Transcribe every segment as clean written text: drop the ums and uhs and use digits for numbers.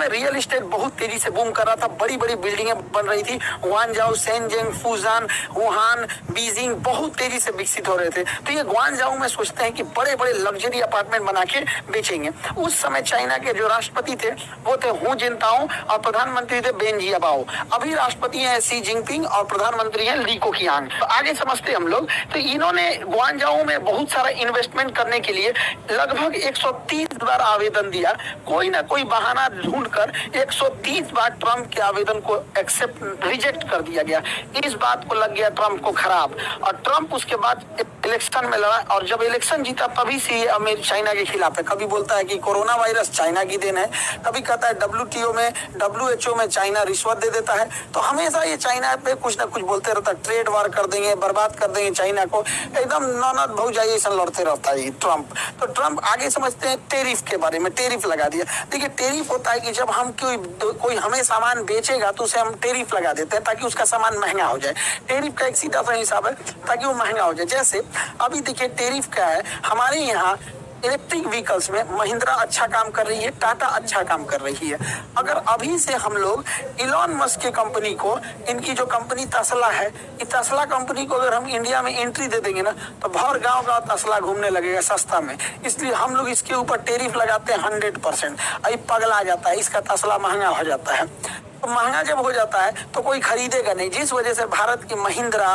में real estate बहुत तेजी से बूम कर रहा था, बड़ी बड़ी बिल्डिंगें बन रही थी। ग्वांगझाऊ, शेनजेन, फूजान, वुहान, बीजिंग बहुत तेजी से विकसित हो रहे थे। तो ये ग्वांगझाऊ में सोचते हैं कि बड़े बड़े लग्जरी अपार्टमेंट बना के बेचेंगे। उस समय चाइना के जो राष्ट्रपति थे वो थे हू जिनताओ और प्रधानमंत्री थे बेन जियाबाओ। अभी राष्ट्रपति हैं शी जिनपिंग और प्रधानमंत्री हैं ली केक़ियांग। तो आगे समझते हम लोग। तो इन्होंने ग्वांगझाऊ में बहुत सारा इन्वेस्टमेंट करने के लिए लगभग 130 बार आवेदन दिया। कोई ना कोई बहाना ढूंढकर 130 बार ट्रंप के आवेदन को रिजेक्ट कर दिया गया। इस बात को लग गया ट्रंप को खराब, और ट्रंप उसके बाद इलेक्शन में लड़ा, और जब इलेक्शन जीता तभी से ये चाइना के खिलाफ है। कभी बोलता है कि कोरोना वायरस चाइना की देन है, कभी कहता है WHO में चाइना रिश्वत दे देता है। तो हमेशा ये चाइना पे कुछ ना कुछ बोलते रहता है, ट्रेड वार कर देंगे, बर्बाद कर देंगे चाइना को, एकदम नौनद भौजाई ऐसा लड़ते रहता है ट्रंप। तो ट्रंप आगे समझते हैं टेरिफ के बारे में, टेरिफ लगा दिया। देखिए टेरिफ होता है कि जब हम कोई हमें सामान बेचेगा तो उसे हम टेरिफ लगा देते हैं ताकि उसका सामान महंगा हो जाए। टेरिफ का एक सीधा सा हिसाब है ताकि वो महंगा हो जाए। जैसे अभी देखिए टेरिफ क्या है, हमारे यहाँ इलेक्ट्रिक व्हीकल्स में महिंद्रा अच्छा काम कर रही है, टाटा अच्छा काम कर रही है। अगर अभी से हम लोग इलॉन मस्क की कंपनी को, इनकी जो कंपनी तस्ला है, इस तस्ला कंपनी को अगर हम इंडिया में एंट्री दे देंगे ना तो भर गांव तस्ला घूमने लगेगा सस्ता में। इसलिए हम लोग इसके ऊपर टेरिफ लगाते हैं 100%। अभी पगला जाता है, इसका तस्ला महंगा हो जाता है। तो महंगा जब हो जाता है तो कोई खरीदेगा नहीं, जिस वजह से भारत की महिंद्रा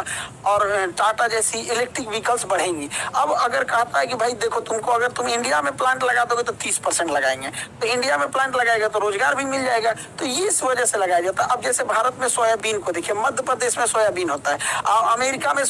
और टाटा जैसी इलेक्ट्रिक व्हीकल्स बढ़ेंगी। अब अगर कहता है कि भाई देखो तुमको, अगर तुम इंडिया में प्लांट लगा दोगे तो 30% लगाएंगे, तो इंडिया में प्लांट लगाएगा तो रोजगार भी मिल जाएगा। तो इस वजह से लगाया जाता है। अब जैसे भारत में सोयाबीन को देखिए, मध्य प्रदेश में सोयाबीन होता है और अमेरिका में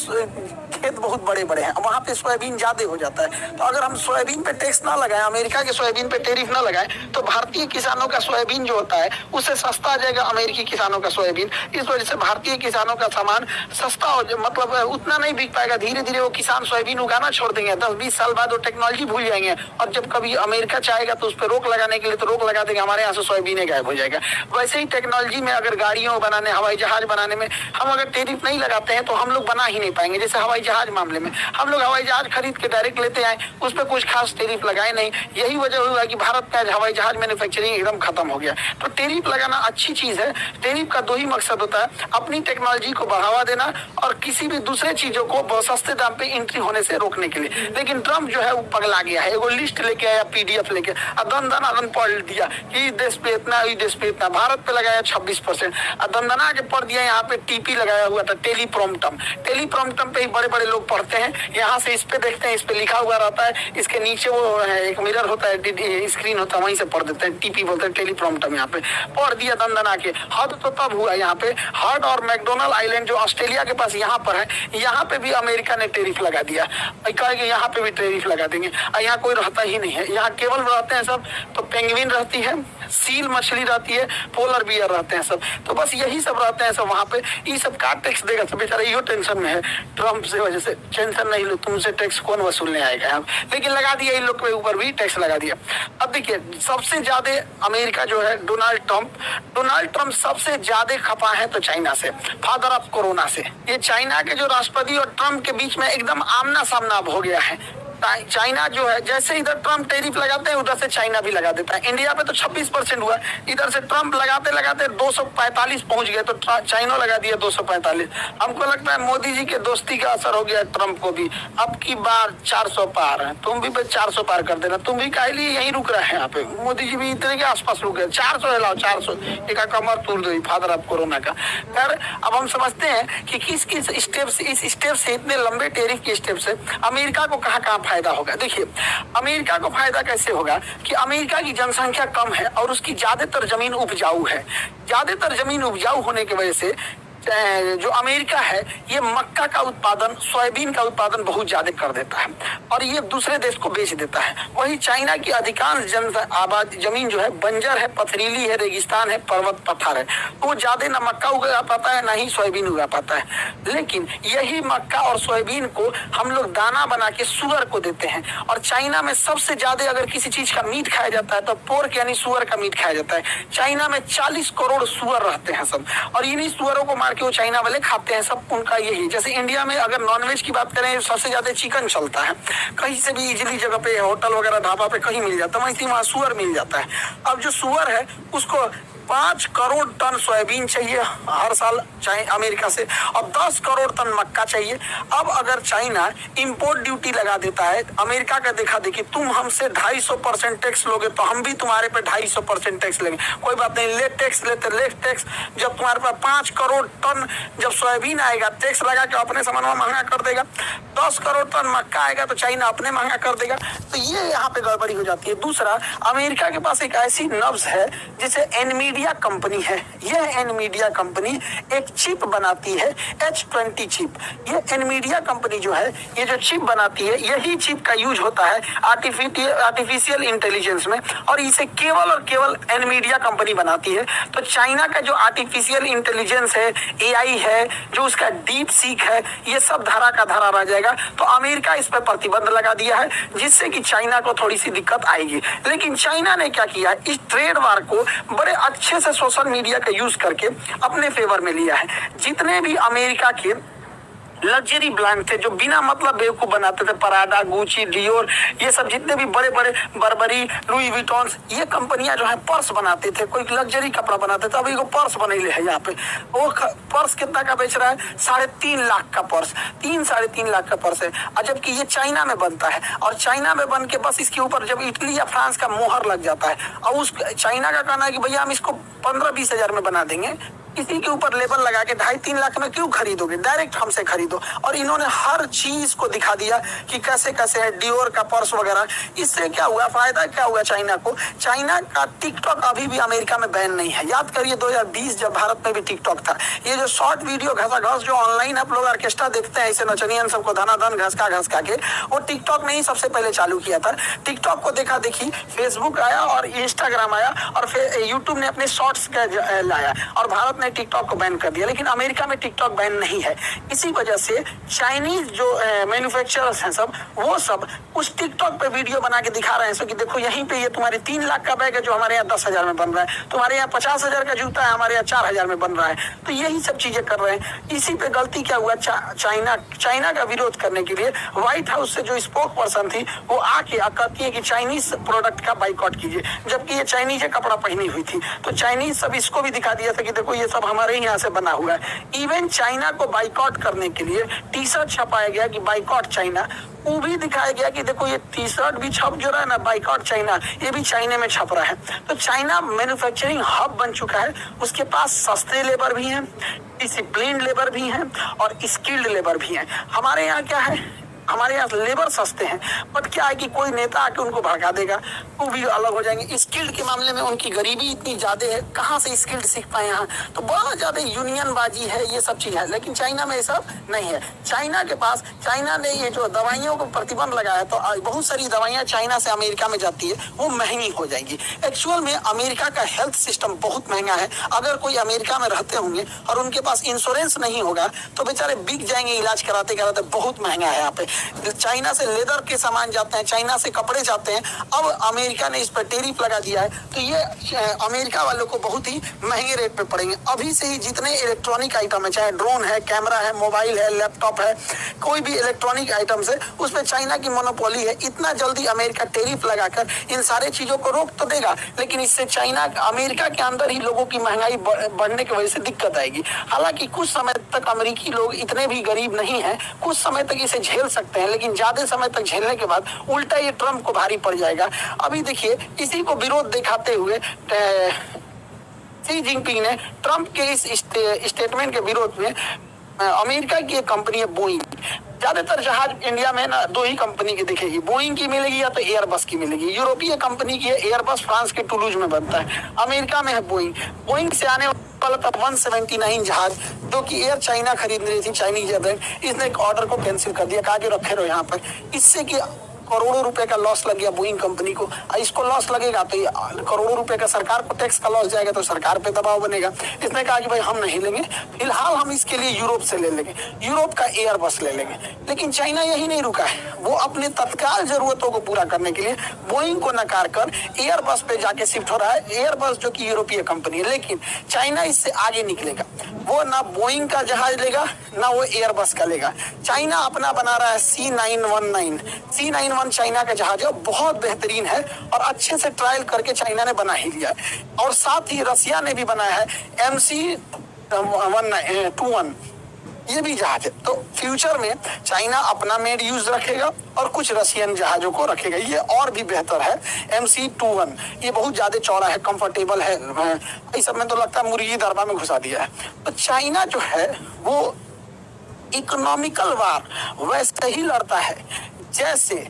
खेत बहुत बड़े बड़े हैं, वहाँ पे सोयाबीन ज्यादा हो जाता है। तो अगर हम सोयाबीन पे टैक्स ना लगाएं, अमेरिका के सोयाबीन पे टेरिफ ना लगाएं, तो भारतीय किसानों का सोयाबीन जो होता है उससे सस्ता आ जाएगा अमेरिकी किसानों का सोयाबीन। इस वजह से भारतीय किसानों का सामान सस्ता हो, मतलब उतना नहीं बिक पाएगा। धीरे धीरे वो किसान सोयाबीन उगाना छोड़ देंगे, 10-20 साल बाद वो टेक्नोलॉजी भूल जाएंगे, और जब कभी अमेरिका चाहेगा तो उस पर रोक लगाने के लिए तो रोक लगा देंगे, हमारे यहाँ से सोयाबीन गायब हो जाएगा। वैसे ही टेक्नोलॉजी में अगर गाड़ियों बनाने, हवाई जहाज बनाने में हम अगर टेरिफ नहीं लगाते हैं तो हम लोग बना ही नहीं पाएंगे। जैसे हवाई जहाज मामले में हम लोग हवाई जहाज खरीद के डायरेक्ट लेते आए, उस पर कुछ खास टेरिफ लगाए नहीं। यही वजह हुआ कि भारत का हवाई जहाज मैन्युफैक्चरिंग एकदम खत्म हो गया। तो टेरिफ लगाना अच्छी चीज है। टेरिफ का दो ही मकसद होता है, अपनी टेक्नोलॉजी को बढ़ावा देना और किसी भी दूसरे चीजों को बहुत सस्ते दाम पे एंट्री होने से रोकने के लिए। लेकिन ट्रंप जो है वो पगला गया है, एगो लिस्ट लेके आया, PDF लेके दन पढ़ दिया कि देश पे इतना, इस देश पे इतना, भारत पे लगाया 26%, दंदना के पढ़ दिया। यहाँ पे TP लगाया हुआ था, टेलीप्रॉम्प्टम पे ही बड़े बड़े लोग पढ़ते हैं। यहाँ से इस पे देखते हैं, इस पे लिखा हुआ रहता है, इसके नीचे वो एक मिरर होता है, स्क्रीन होता है, वहीं से पढ़ देते हैं। TP बोलते हैं, टेलीप्रॉम्प्टम। यहाँ पे पढ़ दिया दंदना के। हद तो तब हुआ यहाँ पे, हर्ड और मैकडोनल्ड आइलैंड जो ऑस्ट्रेलिया के पास यहाँ पर है, यहाँ पे भी अमेरिका ने टेरिफ लगा दिया। कहा कि यहाँ पे भी टेरिफ लगा देंगे। यहाँ कोई रहता ही नहीं है, यहाँ केवल रहते हैं सब तो पेंगुइन रहती है, सील मछली रहती है, पोलर बियर रहते हैं सब। तो बस यही सब रहते हैं सब वहाँ पे। ये सब का टैक्स देगा सब, बेचारा इहो टेंशन में है ट्रंप से वजह से। टेंशन नहीं लो, तुमसे टैक्स कौन वसूलने आएगा यहाँ, लेकिन लगा दिया इन लोग के ऊपर भी टैक्स लगा दिया। अब देखिए सबसे ज्यादा अमेरिका जो है डोनाल्ड ट्रंप सबसे ज्यादा खपा है तो चाइना से, फादर ऑफ कोरोना से। ये चाइना के जो राष्ट्रपति और ट्रंप के बीच में एकदम आमना सामना अब हो गया है। चाइना जो है, जैसे इधर ट्रंप टेरिफ लगाते हैं उधर से चाइना भी लगा देता है। इंडिया पे तो 26% हुआ, इधर से ट्रंप लगाते लगाते 245 पहुंच गए, तो चाइना लगा दिया 245। हमको लगता है मोदी जी के दोस्ती का असर हो गया ट्रंप को भी। अब की बार 400 पार है, तुम भी 400 पार कर देना। तुम भी काहे लिए यहीं रुक रहे हैं यहाँ पे, मोदी जी भी इतने के आसपास रुक गए। 400 लाओ, 400 एक कमर तोड़ दो फादर ऑफ कोरोना का। खैर अब हम समझते हैं कि किस किस स्टेप से, इस स्टेप से, इतने लंबे टेरिफ के स्टेप से अमेरिका को कहाँ फायदा होगा। देखिए अमेरिका को फायदा कैसे होगा कि अमेरिका की जनसंख्या कम है और उसकी ज्यादातर जमीन उपजाऊ है। ज्यादातर जमीन उपजाऊ होने की वजह से जो अमेरिका है ये मक्का का उत्पादन, सोयाबीन का उत्पादन बहुत ज्यादा कर देता है और ये दूसरे देश को बेच देता है। वही चाइना की अधिकांश आबादी जमीन जो है बंजर है, पथरीली है, रेगिस्तान है, पर्वत पठार है, तो वो ज्यादा ना मक्का उगा पाता है ना ही सोयाबीन उगा पाता है। लेकिन यही मक्का और सोयाबीन को हम लोग दाना बना के सुअर को देते हैं। और चाइना में सबसे ज्यादा अगर किसी चीज का मीट खाया जाता है तो पोर्क यानी सुअर का मीट खाया जाता है। चाइना में 40 करोड़ सुअर रहते हैं सब, और इन्हीं सुअरों को प्रकार के वो चाइना वाले खाते हैं, सब उनका यही। जैसे इंडिया में अगर नॉनवेज की बात करें सबसे ज्यादा चिकन चलता है, कहीं से भी इजीली जगह पे होटल वगैरह ढाबा पे कहीं मिल जाता है, वहीं वहाँ सुअर मिल जाता है। अब जो सुअर है उसको 5 करोड़ टन सोयाबीन चाहिए हर साल चाहे अमेरिका से, और 10 करोड़ टन मक्का चाहिए। अब अगर चाइना इंपोर्ट ड्यूटी लगा देता है, अमेरिका का देखा देखी, तुम हमसे 250% टैक्स लोगे तो हम भी तुम्हारे पे 250% टैक्स लेंगे, कोई बात नहीं, ले टैक्स लेते ले टैक्स। जब तुम्हारे पास 5 करोड़ टन जब सोयाबीन आएगा, टैक्स लगा के अपने सामान महंगा कर देगा। 10 करोड़ टन मक्का आएगा तो चाइना अपने महंगा कर देगा। तो ये यहाँ पे गड़बड़ी हो जाती है। दूसरा, अमेरिका के पास एक ऐसी नब्ज है जिसे एनमीडिया कंपनी है। यह एनमीडिया कंपनी एक चिप बनाती है, H20 चिप। ये एनमीडिया कंपनी जो है, ये जो चिप बनाती है, यही चिप का यूज होता है आर्टिफिशियल इंटेलिजेंस में, और इसे केवल और केवल एनमीडिया कंपनी बनाती है। तो चाइना का जो आर्टिफिशियल इंटेलिजेंस है, AI है, जो उसका डीप सीक है, ये सब धरा का धरा रह जाएगा। तो अमेरिका इस पर प्रतिबंध लगा दिया है, जिससे कि चाइना को थोड़ी सी दिक्कत आएगी। लेकिन चाइना ने क्या किया, इस ट्रेड वार को बड़े अच्छे से सोशल मीडिया का यूज करके अपने फेवर में लिया है। जितने भी अमेरिका के लग्जरी ब्रांड थे जो बिना मतलब बेवकूफ बनाते थे, पराडा, गुची, डियोर, ये सब जितने भी बड़े बड़े, बर्बरी, लुई विटॉन, ये कंपनियां जो है पर्स बनाते थे, कोई लग्जरी कपड़ा बनाते थे। अभी को पर्स बनेले है यहाँ पे, वो पर्स कितना का बेच रहा है, 3.5 लाख का पर्स, 3-3.5 लाख का पर्स है। और जबकि ये चाइना में बनता है, और चाइना में बन के बस इसके ऊपर जब इटली या फ्रांस का मोहर लग जाता है, और उस चाइना का कहना है कि भैया हम इसको 15-20 हजार में बना देंगे, किसी के ऊपर लेबल लगा के 2.5-3 लाख में क्यों खरीदोगे, डायरेक्ट हमसे खरीदो। और इन्होंने हर चीज को दिखा दिया कि कैसे कैसे है, डियोर का पर्स वगैरह। इससे क्या हुआ, फायदा क्या हुआ चाइना को? चाइना का टिकटॉक अभी भी अमेरिका में बैन नहीं है। याद करिए 2020 जब भारत में भी टिकटॉक था, ये जो शॉर्ट वीडियो घसा घस जो ऑनलाइन आप लोग ऑर्केस्ट्रा देखते हैं, ऐसे नचनियन सबको धनाधन घसका के, वो टिकटॉक ने ही सबसे पहले चालू किया था। टिकटॉक को देखा देखी फेसबुक आया और इंस्टाग्राम आया, और फिर यूट्यूब ने अपने शॉर्ट्स लाया, और भारत ने टिकटॉक को बैन कर दिया। लेकिन अमेरिका में टिकटॉक बैन नहीं है। इसी वजह से चाइनीज जो मैन्युफैक्चरर्स हैं सब, वो सब उस टिकटॉक पे वीडियो बना के दिखा रहे हैं, सो कि देखो यहीं पे ये तुम्हारे 3 लाख का बैग है जो हमारे यहाँ 10 हजार में बन रहा है, तुम्हारे यहाँ 50 हजार का जूता है हमारे यहाँ 4 हजार में बन रहा है। तो यही सब चीजें कर रहे हैं। इसी पे गलती क्या हुआ, चाइना का विरोध करने के लिए व्हाइट हाउस से जो स्पोक पर्सन थी, वो आके कहती है कि चाइनीज प्रोडक्ट का बाइकआउट कीजिए, जबकि ये चाइनीज कपड़ा पहनी हुई थी। तो चाइनीज सब इसको भी दिखा दिया था कि देखो ये सब हमारे यहाँ से बना हुआ है। इवन चाइना को बाइकआउट करने के लिए टी शर्ट छपाया गया कि बाइकआउट चाइना, वो भी दिखाया गया कि देखो ये टी शर्ट भी छप जो रहा है ना, बाइकआउट चाइना, ये भी चाइना में छप रहा है। तो चाइना मैन्युफैक्चरिंग हब बन चुका है। उसके पास सस्ते लेबर भी हैं, डिसिप्लिन लेबर भी हैं, और स्किल्ड लेबर भी हैं। हमारे यहाँ क्या है, हमारे यहाँ लेबर सस्ते हैं, बट क्या है कि कोई नेता आके उनको भड़का देगा, वो भी अलग हो जाएंगे। स्किल्ड के मामले में उनकी गरीबी इतनी ज्यादा है, कहाँ से स्किल्ड सीख पाए यहाँ, तो बहुत ज्यादा यूनियन बाजी है, ये सब चीज है। लेकिन चाइना में ये सब नहीं है। चाइना के पास, चाइना ने ये जो दवाइयों को प्रतिबंध लगाया, तो बहुत सारी दवाइयाँ चाइना से अमेरिका में जाती है, वो महंगी हो जाएंगी। एक्चुअल में अमेरिका का हेल्थ सिस्टम बहुत महंगा है। अगर कोई अमेरिका में रहते होंगे और उनके पास इंश्योरेंस नहीं होगा तो बेचारे बिक जाएंगे इलाज कराते कराते, बहुत महंगा है यहाँ पे। चाइना से लेदर के सामान जाते हैं, चाइना से कपड़े जाते हैं। अब अमेरिका ने इस पर टैरिफ लगा दिया है, तो ये अमेरिका वालों को बहुत ही महंगे रेट पे पड़ेंगे। अभी से ही जितने इलेक्ट्रॉनिक आइटम है, चाहे ड्रोन है, कैमरा है, मोबाइल है, लैपटॉप है, कोई भी इलेक्ट्रॉनिक आइटम्स है, उसमें चाइना की मोनोपोली है। इतना जल्दी अमेरिका टैरिफ लगाकर इन सारे चीजों को रोक तो देगा, लेकिन इससे चाइना, अमेरिका के अंदर ही लोगों की महंगाई बढ़ने की वजह से दिक्कत आएगी। हालांकि कुछ समय तक अमेरिकी लोग इतने भी गरीब नहीं है, कुछ समय तक इसे झेल सकते हैं, लेकिन ज्यादा समय तक झेलने के बाद उल्टा ये ट्रम्प को भारी पड़ जाएगा। अभी देखिए, इसी को विरोध दिखाते हुए शी जिनपिंग ने ट्रम्प के इस स्टेटमेंट के विरोध में अमेरिका की एक कंपनी है बोइंग, ज्यादातर जहाज इंडिया में ना 2 ही कंपनी की दिखेगी, बोइंग की मिलेगी या तो एयरबस की मिलेगी। यूरोपीय कंपनी की है एयरबस, फ्रांस के टूलूज में बनता है। अमेरिका में है बोइंग। बोइंग से आने वाला था 179 जहाज, जो कि एयर चाइना खरीद रही थी, चाइनीज एयरलाइन। इसने एक ऑर्डर को कैंसिल कर दिया, कहा कि रखे रहो यहाँ पर। इससे कि करोड़ों रुपए का लॉस लग गया बोइंग कंपनी को। इसको लॉस लगेगा तो करोड़ों रुपए का सरकार को टैक्स का लॉस जाएगा, तो सरकार पे दबाव बनेगा। इसने कहा कि भाई हम नहीं लेंगे, फिलहाल हम इसके लिए यूरोप से ले लेंगे, यूरोप का एयरबस ले लेंगे। लेकिन चाइना यही नहीं रुका है, वो अपने तत्काल जरूरतों को पूरा करने के लिए बोइंग को नकार कर एयरबस पे जाके शिफ्ट हो रहा है। एयरबस जो कि यूरोपीय कंपनी है, लेकिन चाइना इससे आगे निकलेगा। वो ना बोइंग का जहाज लेगा ना वो एयरबस का लेगा। चाइना अपना बना रहा है C919। C91 चाइना का जहाज है, बहुत बेहतरीन है और अच्छे से ट्रायल करके चाइना ने बना ही लिया है। और साथ ही रसिया ने भी बनाया है MC21, ये भी जहाज है। तो फ्यूचर में चाइना अपना मेड यूज रखेगा और कुछ रशियन जहाजों को रखेगा। ये और भी बेहतर है MC21, ये बहुत ज्यादा चौड़ा है, कंफर्टेबल है। इस सब में तो लगता है मुर्गी दरबा में घुसा दिया है। तो चाइना जो है वो इकोनॉमिकल वार वैसे ही लड़ता है जैसे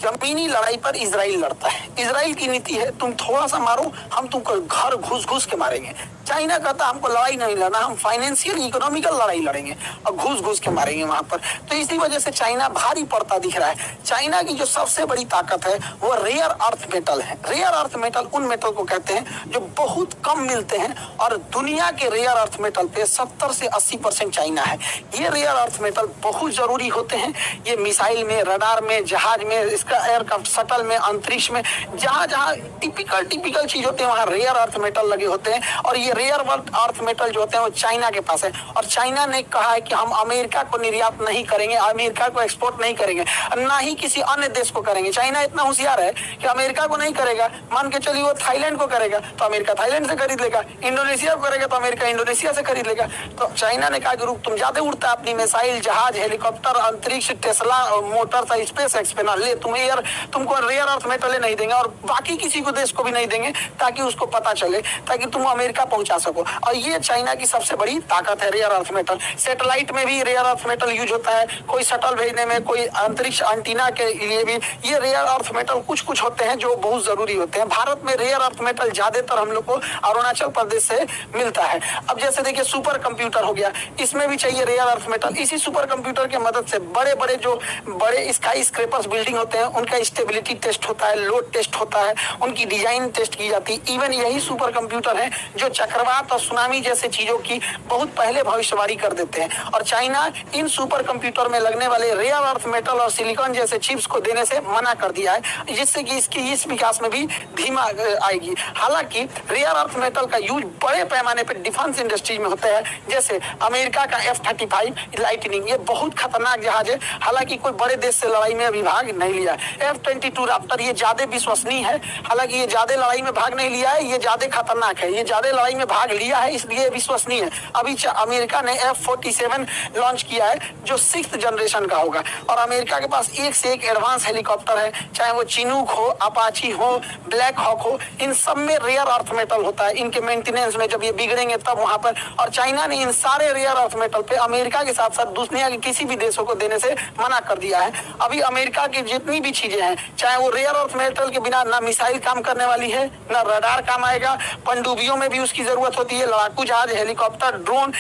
जमीनी लड़ाई पर इजराइल लड़ता है। इजराइल की नीति है तुम थोड़ा सा मारो, हम तुमको घर घुस घुस के मारेंगे। चाइना कहता हमको लड़ाई नहीं लड़ना, हम फाइनेंशियल इकोनॉमिकल लड़ाई लड़ेंगे और घुस घुस के मारेंगे वहां पर। तो इसी वजह से चाइना भारी पड़ता दिख रहा है। चाइना की जो सबसे बड़ी ताकत है वो रेयर अर्थ मेटल है। रेयर अर्थ मेटल उन मेटल को कहते हैं जो बहुत कम मिलते हैं और दुनिया के रेयर अर्थ मेटल पे 70 से 80% चाइना है। ये रेयर अर्थ मेटल बहुत जरूरी होते हैं। ये मिसाइल में, रडार में, जहाज में, इसका एयरक्राफ्ट शटल में, अंतरिक्ष में, जहां जहां टिपिकल चीज होते हैं वहां रेयर अर्थ मेटल लगे होते हैं। और ये रेयर अर्थ मेटल जो होते हैं वो चाइना के पास है। और चाइना ने कहा है कि हम अमेरिका को निर्यात नहीं करेंगे, अमेरिका को एक्सपोर्ट नहीं करेंगे, ना ही किसी अन्य देश को करेंगे। चाइना इतना होशियार है कि अमेरिका को नहीं करेगा, मान के चलिए वो थाईलैंड को करेगा तो अमेरिका थाईलैंड से खरीद लेगा, इंडोनेशिया को करेगा तो अमेरिका इंडोनेशिया से खरीद लेगा। तो चाइना ने कहा कि रुक, तुम ज्यादा उड़ता है अपनी मिसाइल, जहाज, हेलीकॉप्टर, अंतरिक्ष, टेस्ला मोटर, स्पेस एक्स पे ना ले, तुमको रेयर अर्थ मेटल नहीं देंगे और बाकी किसी को देश को भी नहीं देंगे, ताकि उसको पता चले, ताकि तुम अमेरिका पहुंचा सको। और ये चाइना की सबसे बड़ी ताकत है, रेयर अर्थ मेटल। सैटेलाइट में भी रेयर अर्थ मेटल यूज होता है, कोई शटल भेजने में, कोई अंतरिक्ष एंटीना के लिए भी ये रेयर अर्थ मेटल कुछ होते हैं जो बहुत जरूरी होते हैं। भारत में रेयर अर्थ मेटल ज्यादातर हम लोग को अरुणाचल प्रदेश से मिलता है। अब जैसे देखिए सुपर कंप्यूटर हो गया, इसमें भी चाहिए रेयर अर्थ मेटल। इसी सुपर कंप्यूटर की मदद से बड़े स्काई स्क्रैपर्स बिल्डिंग होते हैं, उनका स्टेबिलिटी टेस्ट होता है, लोड टेस्ट होता है, उनकी डिजाइन टेस्ट की जाती है। इवन यही सुपर कंप्यूटर है जो चक्रवात और सुनामी जैसे चीजों की बहुत पहले भविष्यवाणी कर देते हैं। और चाइना इन सुपर कंप्यूटर में लगने वाले रेयर अर्थ मेटल और सिलिकॉन जैसे चिप्स को देने से मना कर दिया है, जिससे कि इसकी इस विकास में भी धीमा आएगी। हालांकि रेयर अर्थ मेटल का यूज बड़े पैमाने पर डिफेंस इंडस्ट्री में होता है, जैसे अमेरिका का F-35 लाइटनिंग, ये बहुत खतरनाक जहाज है। हालांकि कोई बड़े देश से लड़ाई में अभी भाग नहीं लिया। F-22 राप्टर ये ज्यादा विश्वसनीय है, हालांकि ये ज्यादा लड़ाई में भाग नहीं लिया है, ये ज्यादा खतरनाक है। ये ज्यादा लड़ाई में भाग लिया है इसलिए विश्वसनीय है। अभी अमेरिका ने F-47 लॉन्च किया है जो 6th जनरेशन का होगा। और अमेरिका के पास एक से एक एडवांस हेलीकॉप्टर है, चाहे वो चिनूक हो, अपाची हो, ब्लैक हॉक हो, इन सब में रेयर अर्थ मेटल होता है। इनके मेंटेनेंस में जब ये बिगड़ेंगे तब वहां पर। और चाइना ने इन सारे रेयर अर्थ मेटल पे अमेरिका के साथ साथ दुनिया के किसी भी देशों को देने से मना कर दिया है। अभी अमेरिका की जितनी भी चीजें हैं, चाहे वो रेयर अर्थ मेटल के बिना ना मिसाइल काम करने वाली है, ना रडार काम आएगा, पनडुब्बियों में भी उसकी जरूरत होती है, लड़ाकू जहाज, हेलीकॉप्टर, ड्रोन,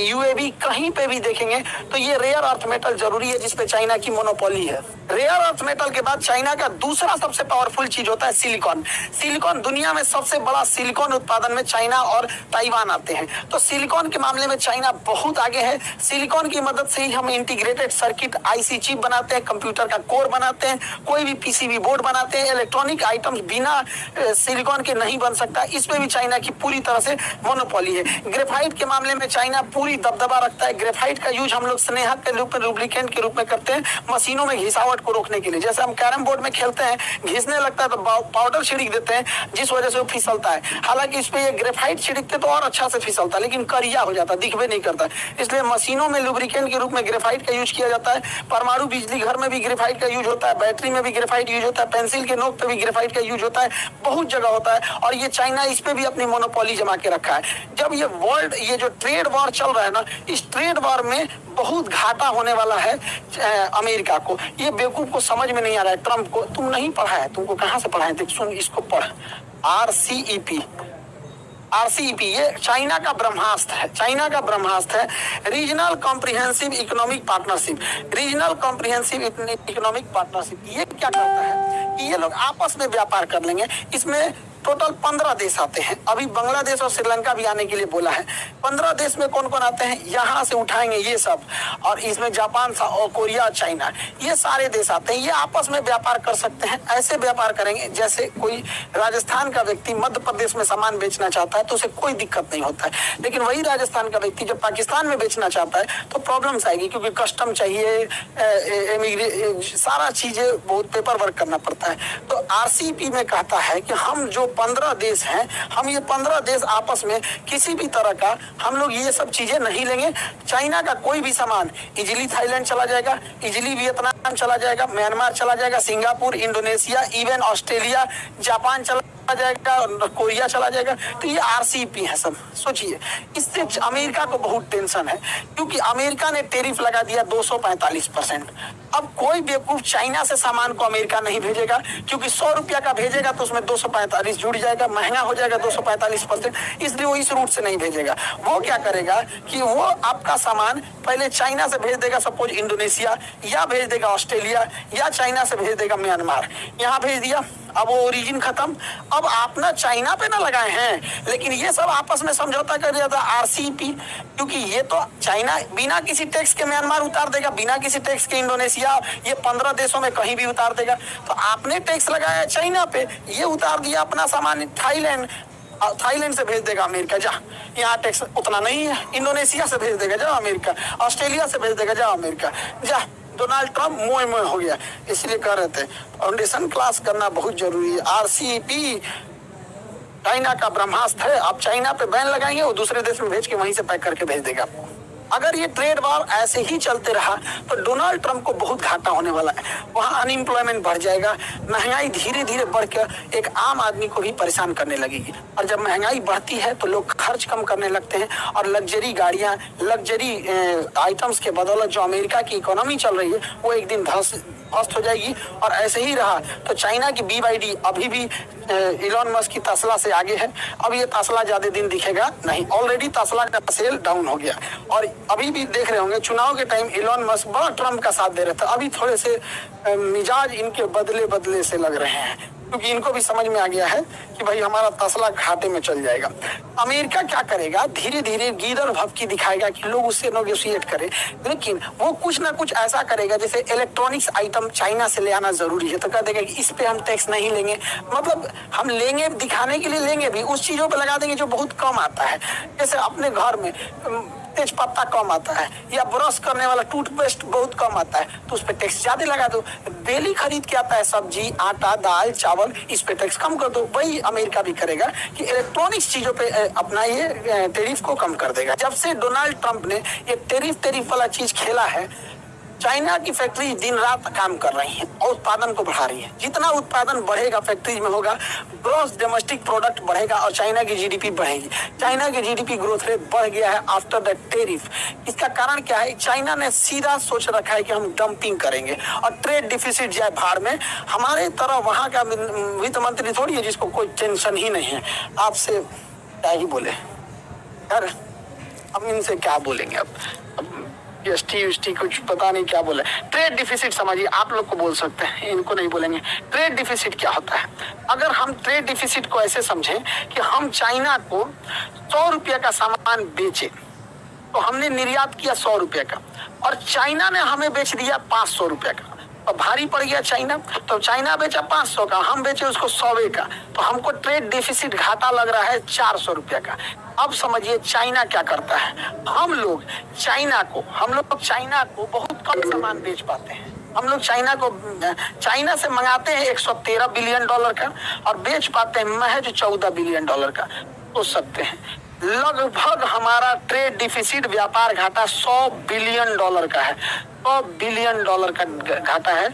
UAV, कहीं पे भी देखेंगे तो ये रेयर अर्थ मेटल जरूरी है, जिसपे चाइना की मोनोपोली है। रेयर अर्थ मेटल के बाद चाइना का दूसरा सबसे पावरफुल चीज होता है सिलिकॉन। सिलिकॉन, दुनिया में सबसे बड़ा सिलिकॉन उत्पादन में चाइना और ताइवान आते हैं। तो सिलिकॉन के मामले में चाइना बहुत आगे है। सिलिकॉन की मदद से ही हम इंटीग्रेटेड सर्किट IC चिप बनाते हैं, कंप्यूटर का कोर बनाते हैं, कोई भी PCB बोर्ड बनाते हैं। इलेक्ट्रॉनिक आइटम्स बिना सिलिकॉन के नहीं बन सकता, इसमें भी चाइना की पूरी तरह से मोनोपोली है। ग्रेफाइट के मामले में चाइना पूरी दबदबा रखता है। ग्रेफाइट का यूज हम लोग स्नेहक के रूप में, लुब्रिकेंट के रूप में करते हैं, मशीनों में घिसावट को रोकने के लिए। जैसे हम कैरम बोर्ड में खेलते हैं, घिसने लगता है तो पाउडर छिड़क देते हैं, जिस वजह से वो फिसलता है। हालांकि इस पे ये ग्रेफाइट छिड़कते तो और अच्छा से फिसलता, लेकिन करिया हो जाता, दिखबे नहीं करता। इसलिए मशीनों में लुब्रिकेंट के रूप में ग्रेफाइट का यूज किया जाता है। परमाणु बिजली घर में भी ग्रेफाइट का यूज होता है, बैटरी में भी ग्रेफाइट यूज होता है, पेंसिल के नोक पे भी ग्रेफाइट का यूज होता है, बहुत जगह होता है। और ये चाइना इस पे भी अपनी मोनोपोली जमा के रखा है। जब ये जो ट्रेड वॉर चल रहा है ना, इस ट्रेड वॉर में बहुत घाटा होने वाला है अमेरिका को। ये बेवकूफ को समझ में नहीं आ रहा है, ट्रम्प को। तुम नहीं पढ़ा है, तुमको कहां से पढ़ा है? देख सुन, इसको पढ़, RCEP, आरसीईपी ये चाइना का ब्रह्मास्त्र है, चाइना का ब्रह्मास्त्र है। Regional comprehensive economic partnership, regional comprehensive economic partnership ये क्या करता है कि ये लोग आपस में व्यापार कर लेंगे। इसमें टोटल 15 देश आते हैं। अभी बांग्लादेश और श्रीलंका भी आने के लिए बोला है। 15 देश में कौन कौन आते हैं, यहाँ से उठाएंगे ये सब, और इसमें जापान और कोरिया, चाइना, ये सारे देश आते हैं। ये आपस में व्यापार कर सकते हैं। ऐसे व्यापार करेंगे जैसे कोई राजस्थान का व्यक्ति मध्य प्रदेश में सामान बेचना चाहता है तो उसे कोई दिक्कत नहीं होता है, लेकिन वही राजस्थान का व्यक्ति जब पाकिस्तान में बेचना चाहता है तो प्रॉब्लम्स आएगी, क्योंकि कस्टम चाहिए, सारा चीजें बहुत पेपर वर्क करना पड़ता है। तो आरसीईपी में कहता है कि हम जो 15 देश हैं, हम ये 15 देश आपस में किसी भी तरह का हम लोग ये सब चीजें नहीं लेंगे। चाइना का कोई भी सामान इजिली थाईलैंड चला जाएगा, इजिली वियतनाम चला जाएगा, म्यांमार चला जाएगा, Singapore, Indonesia, even Australia, Japan चला जाएगा, कोरिया चला जाएगा। तो ये आरसीईपी है सब। सोचिए, इससे अमेरिका को बहुत टेंशन है, क्योंकि अमेरिका ने टैरिफ लगा दिया 245%। अब कोई बेवकूफ चाइना से सामान को अमेरिका नहीं भेजेगा, क्योंकि 100 रुपया का भेजेगा तो उसमें 245 जुड़ जाएगा, महंगा हो जाएगा 245%, इसलिए वो इस रूट से नहीं भेजेगा। वो क्या करेगा कि वो आपका सामान पहले चाइना से भेज देगा, सपोज इंडोनेशिया, या भेज देगा ऑस्ट्रेलिया, या चाइना से भेज देगा म्यांमार। यहाँ भेज दिया, अब वो ओरिजिन खत्म। अब आप ना चाइना पे ना लगाए हैं, लेकिन ये सब आपस में समझौता कर दिया था आरसीईपी, क्योंकि ये तो चाइना बिना किसी टैक्स के म्यांमार उतार देगा, बिना किसी टैक्स के इंडोनेशिया, ये 15 देशों में कहीं भी उतार देगा। तो आपने टैक्स लगाया चाइना पे, ये उतार दिया अपना सामान थाईलैंड, थाईलैंड से भेज देगा अमेरिका, जा यहाँ टैक्स उतना नहीं है। इंडोनेशिया से भेज देगा, जाओ अमेरिका, ऑस्ट्रेलिया से भेज देगा, जाओ अमेरिका, जा। डोनाल्ड ट्रंप मोए मोए हो गया। इसलिए कह रहे थे फाउंडेशन क्लास करना बहुत जरूरी है। आरसीईपी चाइना का ब्रह्मास्त्र है। आप चाइना पे बैन लगाएंगे, वो दूसरे देश में भेज के वहीं से पैक करके भेज देगा आपको। अगर ये ट्रेड वॉर ऐसे ही चलते रहा तो डोनाल्ड ट्रंप को बहुत घाटा होने वाला है। वहाँ अनएम्प्लॉयमेंट बढ़ जाएगा, महंगाई धीरे धीरे बढ़कर एक आम आदमी को भी परेशान करने लगेगी। और जब महंगाई बढ़ती है तो लोग खर्च कम करने लगते हैं, और लग्जरी गाड़ियाँ, लग्जरी आइटम्स के बदौलत जो अमेरिका की इकोनॉमी चल रही है वो एक दिन ध्वस्त हो जाएगी। और ऐसे ही रहा तो चाइना की BYD अभी भी इलॉन मस्क की तस्ला से आगे है। अब ये तस्ला ज्यादा दिन दिखेगा नहीं, ऑलरेडी तस्ला का सेल डाउन हो गया। और अभी भी देख रहे होंगे चुनाव के टाइम इलॉन मस्क बड़ा ट्रम्प का साथ दे रहे थे। अभी थोड़े से मिजाज इनके बदले बदले से लग रहे हैं, क्योंकि इनको भी समझ में आ गया है कि भाई हमारा तस्ला घाटे में चल जाएगा। अमेरिका क्या करेगा, धीरे धीरे गीदड़ भभकी दिखाएगा कि लोग उससे नेगोशिएट करें, लेकिन वो कुछ ना कुछ ऐसा करेगा, जैसे इलेक्ट्रॉनिक्स आइटम चाइना से ले आना जरूरी है तो कह देगा कि इस पे हम टैक्स नहीं लेंगे। मतलब हम लेंगे, दिखाने के लिए लेंगे भी, उस चीजों पे लगा देंगे जो बहुत कम आता है। जैसे अपने घर में तेज पत्ता कम आता है, या ब्रश करने वाला टूथपेस्ट बहुत कम आता है, तो उस पर टैक्स ज्यादा लगा दो। डेली खरीद के आता है सब्जी, आटा, दाल, चावल, इस पे टैक्स कम कर दो। वही अमेरिका भी करेगा कि इलेक्ट्रॉनिक्स चीजों पे अपना ये टैरिफ को कम कर देगा। जब से डोनाल्ड ट्रंप ने ये टैरिफ वाला चीज खेला है, चाइना की फैक्ट्री दिन रात काम कर रही है और उत्पादन को बढ़ा रही है। जितना उत्पादन बढ़ेगा फैक्ट्री में होगा, ग्रॉस डोमेस्टिक प्रोडक्ट बढ़ेगा और चाइना की जीडीपी बढ़ेगी। चाइना की जीडीपी ग्रोथ रेट बढ़ गया है आफ्टर द टैरिफ। इसका कारण क्या है, चाइना ने सीधा सोच रखा है कि हम डंपिंग करेंगे और ट्रेड डिफिसिट जाए भाड़ में। हमारे तरह वहां का वित्त मंत्री थोड़ी है जिसको कोई टेंशन ही नहीं है। आपसे क्या ही बोले यार, हम इनसे क्या बोलेंगे अब जीएसटी कुछ पता नहीं क्या बोले। ट्रेड डिफिसिट समझिए, आप लोग को बोल सकते हैं, इनको नहीं बोलेंगे। ट्रेड डिफिसिट क्या होता है? अगर हम ट्रेड डिफिसिट को ऐसे समझें कि हम चाइना को 100 रुपये का सामान बेचे, तो हमने निर्यात किया 100 रुपये का और चाइना ने हमें बेच दिया 500 रुपये का, और भारी पड़ गया चाइना। तो चाइना बेचा 500 का, हम बेचे उसको 100 का, तो हमको ट्रेड डिफिसिट घाटा लग रहा है 400 रुपये का। अब समझिए चाइना क्या करता है, हम लोग चाइना को बहुत कम सामान बेच पाते हैं। हम लोग चाइना से मंगाते हैं 113 बिलियन डॉलर का और बेच पाते हैं महज 14 बिलियन डॉलर का। सोच सकते हैं लगभग हमारा ट्रेड डिफिसिट, व्यापार घाटा 100 बिलियन डॉलर का है। 100 बिलियन डॉलर का घाटा है।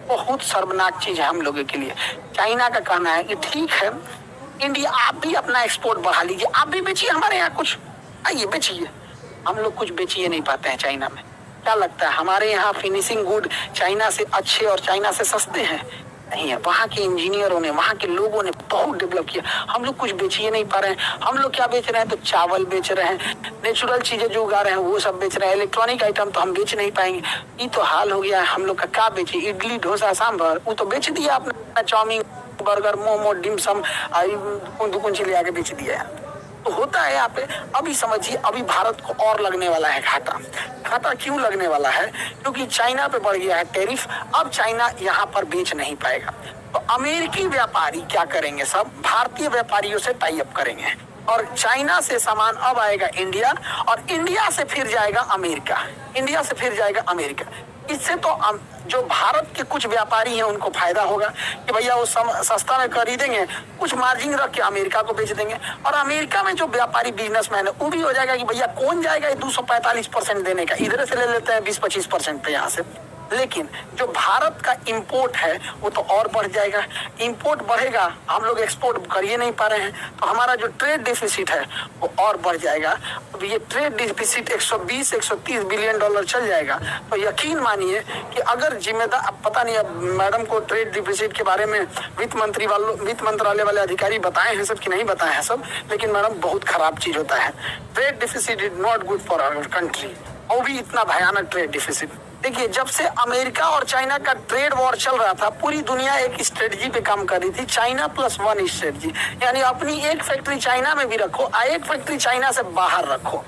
बहुत शर्मनाक चीज है हम लोगों के लिए। चाइना का कहना है कि ठीक है इंडिया, आप भी अपना एक्सपोर्ट बढ़ा लीजिए, आप भी बेचिए हमारे यहाँ कुछ, आइए बेचिए। हम लोग कुछ बेचिए नहीं पाते हैं चाइना में। क्या लगता है हमारे यहाँ फिनिशिंग गुड चाइना से अच्छे और चाइना से सस्ते हैं? नहीं है। वहाँ के इंजीनियरों ने, वहाँ के लोगों ने बहुत डेवलप किया। हम लोग कुछ बेच ही नहीं पा रहे हैं। हम लोग क्या बेच रहे हैं? तो चावल बेच रहे हैं, नेचुरल चीजें जो उगा रहे हैं वो सब बेच रहे हैं। इलेक्ट्रॉनिक आइटम तो हम बेच नहीं पाएंगे। ये तो हाल हो गया है हम लोग का। क्या बेचे? इडली डोसा सांभर, वो तो बेच दिया आपने। चाउमीन बर्गर मोमो डिमसम कुंची ले आके बेच दिया है। तो होता है यहाँ पे। अभी समझिए, अभी भारत को और लगने वाला है घाटा। घाटा क्यों लगने वाला है? क्योंकि चाइना पे बढ़ गया है टैरिफ। अब चाइना यहाँ पर बेच नहीं पाएगा। तो अमेरिकी व्यापारी क्या करेंगे? सब भारतीय व्यापारियों से टाई अप करेंगे और चाइना से सामान अब आएगा इंडिया, और इंडिया से फिर जाएगा अमेरिका, इंडिया से फिर जाएगा अमेरिका। इससे तो जो भारत के कुछ व्यापारी हैं उनको फायदा होगा कि भैया वो सस्ता में खरीदेंगे, कुछ मार्जिन रख के अमेरिका को बेच देंगे। और अमेरिका में जो व्यापारी बिजनेसमैन है वो भी हो जाएगा कि भैया कौन जाएगा 245% देने का, इधर से ले लेते हैं 20-25% पे यहाँ से। लेकिन जो भारत का इंपोर्ट है वो तो और बढ़ जाएगा। इंपोर्ट बढ़ेगा, हम लोग एक्सपोर्ट कर ही नहीं पा रहे हैं, तो हमारा जो ट्रेड डिफिसिट है वो और बढ़ जाएगा। अब ये ट्रेड डिफिसिट 120-130 बिलियन डॉलर चल जाएगा। तो यकीन मानिए कि अगर जिम्मेदार, अब पता नहीं, अब मैडम को ट्रेड डिफिसिट के बारे में वित्त मंत्रालय वाले अधिकारी बताए हैं सब कि नहीं बताए हैं सब, लेकिन मैडम बहुत खराब चीज होता है। Trade deficit is not good for our country, और भी इतना भयानक ट्रेड डिफिसिट। देखिए, जब से अमेरिका और चाइना का ट्रेड वॉर चल रहा था, पूरी दुनिया एक स्ट्रेटजी पे काम कर रही थी, चाइना प्लस वन स्ट्रेटजी। यानी अपनी एक फैक्ट्री चाइना में भी रखो और एक फैक्ट्री चाइना से बाहर रखो।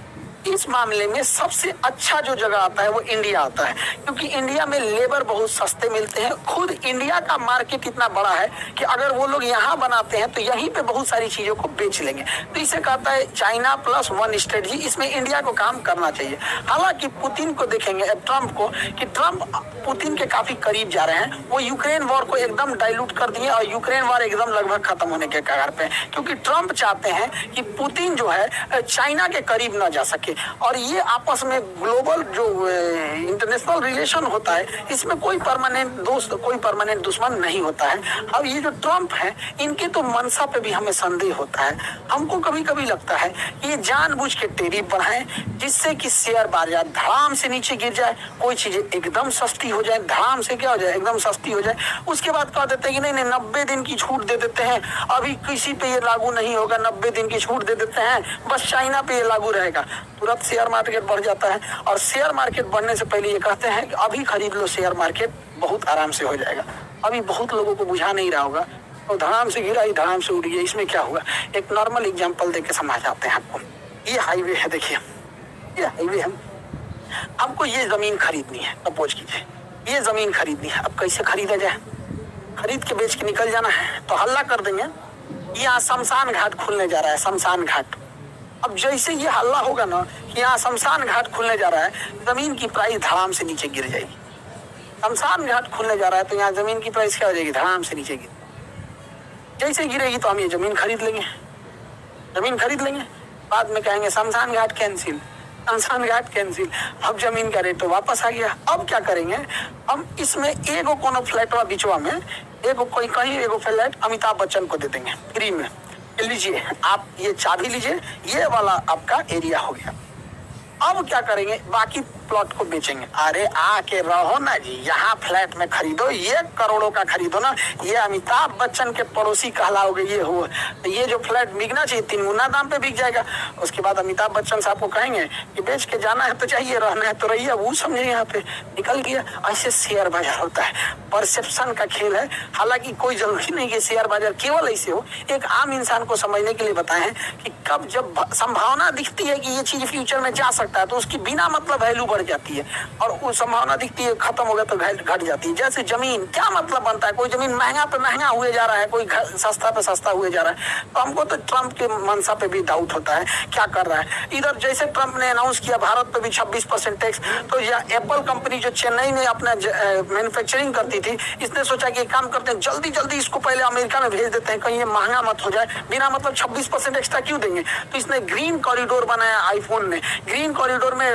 इस मामले में सबसे अच्छा जो जगह आता है वो इंडिया आता है, क्योंकि इंडिया में लेबर बहुत सस्ते मिलते हैं। खुद इंडिया का मार्केट इतना बड़ा है कि अगर वो लोग यहाँ बनाते हैं तो यहीं पे बहुत सारी चीजों को बेच लेंगे। तो इसे कहता है चाइना प्लस वन स्ट्रेटजी। इसमें इंडिया को काम करना चाहिए। हालांकि पुतिन को देखेंगे, ट्रंप को, कि ट्रंप पुतिन के काफी करीब जा रहे हैं। वो यूक्रेन वॉर को एकदम डाइल्यूट कर दिए और यूक्रेन वॉर एकदम लगभग खत्म होने के कगार पे, क्योंकि ट्रंप चाहते हैं कि पुतिन जो है चाइना के करीब न जा सके। और ये आपस में ग्लोबल जो इंटरनेशनल रिलेशन होता है, इसमें कोई परमानेंट दोस्त, कोई परमानेंट दुश्मन नहीं होता है। अब ये जो ट्रंप है, इनके तो मनसा पे भी हमें संदेह होता है। हमको कभी कभी लगता है कि ये जानबूझ के टैरिफ बढ़ाएं जिससे कि शेयर बाजार धड़ाम से नीचे गिर जाए, कोई चीजें एकदम सस्ती हो जाए, धड़ाम से क्या हो जाए, एकदम सस्ती हो जाए। उसके बाद कह देते हैं कि नहीं नहीं 90 दिन की छूट दे देते हैं, अभी किसी पे ये लागू नहीं होगा, 90 दिन की छूट दे देते हैं, बस चाइना पे ये लागू रहेगा। तुरंत शेयर मार्केट बढ़ जाता है। और शेयर मार्केट बढ़ने से पहले ये कहते हैं कि अभी खरीद लो, शेयर मार्केट बहुत आराम से हो जाएगा। अभी बहुत लोगों को बुझा नहीं रहा होगा, तो धड़ाम से गिरा ही धड़ाम से उठ गया। इसमें क्या हुआ, एक नॉर्मल एग्जांपल देके समझाते हैं आपको। ये हाईवे है, देखिए ये हाईवे है, आपको ये जमीन खरीदनी है, सपोज कीजिए ये जमीन खरीदनी है। अब कैसे खरीदा जाए? खरीद के बेच के निकल जाना है, तो हल्ला कर देंगे यहाँ शमशान घाट खुलने जा रहा है, शमशान घाट। अब जैसे ये हल्ला होगा ना कि यहाँ शमशान घाट खुलने जा रहा है, जमीन की प्राइस धड़ाम से नीचे गिर जाएगी। शमशान घाट खुलने जा रहा है तो यहाँ जमीन की प्राइस क्या हो जाएगी? धड़ाम से नीचे गिर। जैसे गिरेगी तो हम ये जमीन खरीद लेंगे, जमीन खरीद लेंगे। बाद में कहेंगे शमशान घाट कैंसिल, शमशान घाट कैंसिल। अब जमीन का रेट तो वापस आ गया। अब क्या करेंगे हम? इसमें एगो कोनो फ्लैटवा बिचवा में एगो कोई कहीं एगो फ्लैट अमिताभ बच्चन को दे देंगे फ्री में, लीजिए आप ये चाबी लीजिए, ये वाला आपका एरिया हो गया। अब क्या करेंगे? बाकी प्लॉट को बेचेंगे। अरे आके रहो ना जी, यहाँ फ्लैट में खरीदो, ये करोड़ों का खरीदो ना, ये अमिताभ बच्चन के पड़ोसी कहलाओगे। ये हो, ये जो फ्लैट बिकना चाहिए 3 गुना दाम पे बिक जाएगा। उसके बाद अमिताभ बच्चन साहब को कहेंगे कि बेच के जाना है तो चाहिए, रहना है तो रहिए। वो समझे यहाँ पे निकल गया। ऐसे शेयर बाजार होता है, परसेप्शन का खेल है। हालांकि कोई जरूरी नहीं कि शेयर बाजार केवल ऐसे हो। एक आम इंसान को समझने के लिए बताए हैं कि कब जब संभावना दिखती है कि ये चीज फ्यूचर में जा सकता है तो उसकी बिना मतलब वैल्यू बढ़ जाती है, और वो संभावना दिखती है खत्म हो गया तो घट जाती है। जैसे जमीन, क्या मतलब बनता है? कोई जमीन महंगा पे महंगा हुए जा रहा है, कोई सस्ता पे सस्ता हुए जा रहा है। तो हमको तो ट्रंप के मंशा पे भी डाउट होता है, क्या कर रहा है इधर। जैसे ट्रंप ने अनाउंस किया भारत पे भी 26% टैक्स, तो यह एप्पल कंपनी जो चेन्नई में अपना मैन्युफैक्चरिंग करती थी, इसने सोचा कि काम करते हैं जल्दी जल्दी इसको पहले अमेरिका में भेज देते हैं, कहीं ये महंगा मत हो जाए, बिना मतलब 26% एक्स्ट्रा क्यों देंगे। तो इसने ग्रीन कॉरिडोर बनाया, आईफोन ने। ग्रीन कॉरिडोर में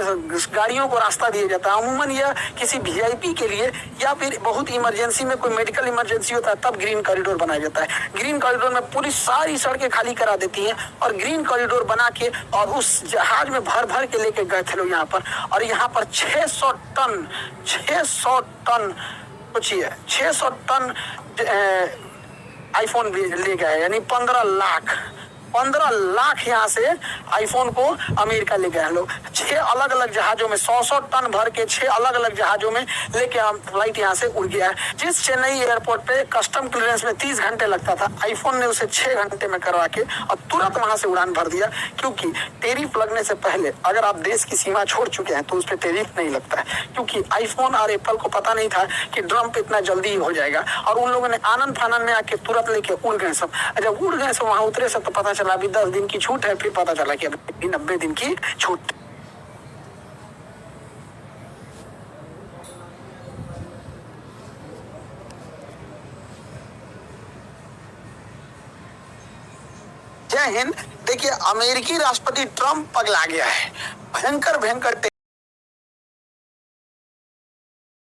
गाड़ियों को रास्ता दिया जाता है। अमूमन यह किसी वीआईपी के लिए या फिर बहुत इमरजेंसी में, कोई मेडिकल इमरजेंसी होता है तब ग्रीन कॉरिडोर बनाया जाता है। ग्रीन कॉरिडोर में पूरी सारी सड़कें खाली करा देती हैं और ग्रीन कॉरिडोर बना के और उस जहाज में भर भर के लेके गए थे लोग यहाँ पर। और यहाँ पर 600 टन सोचिए 600 टन आईफोन भी ले गए, यानी 15 लाख यहाँ से आईफोन को अमेरिका ले गए लोग। 6 अलग अलग जहाजों में 100 टन भर के 6 अलग अलग जहाजों में लेके फ्लाइट यहाँ से उड़ गया है। जिस चेन्नई एयरपोर्ट पे कस्टम क्लियरेंस में 30 घंटे लगता था, आईफोन ने उसे 6 घंटे में करवा के और तुरंत वहां से उड़ान भर दिया। क्योंकि टेरिफ लगने से पहले अगर आप देश की सीमा छोड़ चुके हैं तो उस पर टेरिफ नहीं लगता है, क्योंकि आईफोन और एप्पल को पता नहीं था कि ट्रम्प इतना जल्दी ही हो जाएगा। और उन लोगों ने आनंद फानंद में आके तुरंत लेके उड़ गए सब। जब उड़ गए सब वहां उतरे सब तो पता चला अभी 10 दिन की छूट है, फिर पता चला कि अभी 90 दिन की छूट। जय हिंद। देखिए, अमेरिकी राष्ट्रपति ट्रंप पगला गया है। भयंकर भयंकर